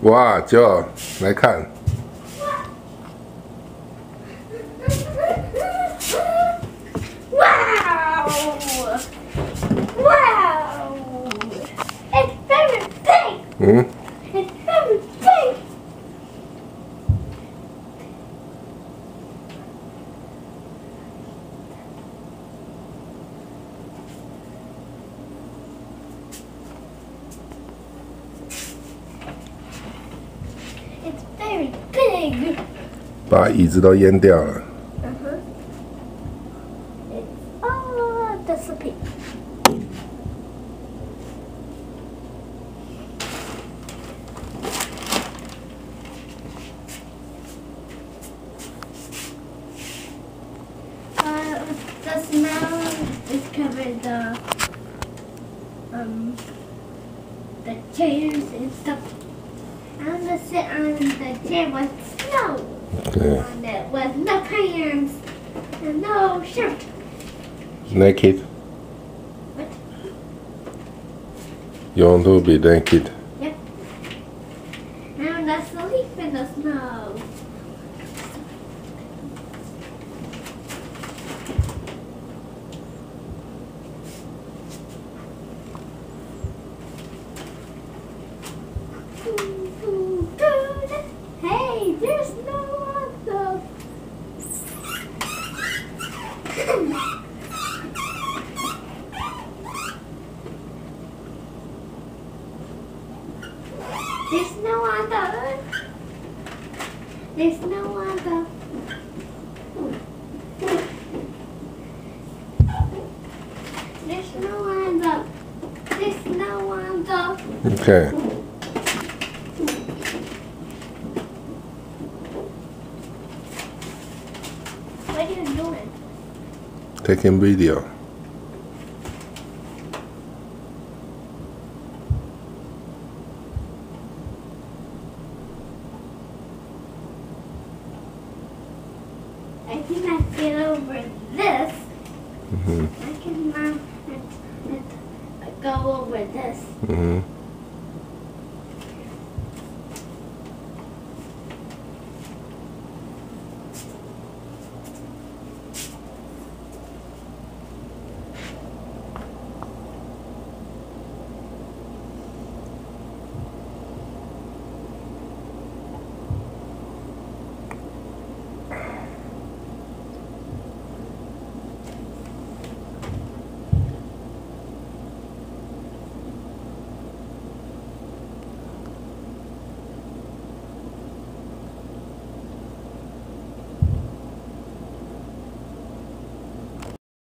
哇，就来看，Wow! Wow! It's very big! 嗯， It's very big! It's very big! 把椅子都淹掉了。 It's all disappeared. The smell discovered the chairs and stuff. I'm gonna sit on the chair with snow Okay. on it with no pants and no shirt. Naked. What? You want to be naked? Yep. I'm gonna sleep in the snow. Hey, there's no other. There's no other. There's no other. There's no other. There's no other. Okay. What are you doing? Taking video. I cannot get over this. Mhm. I cannot go over this. Mhm.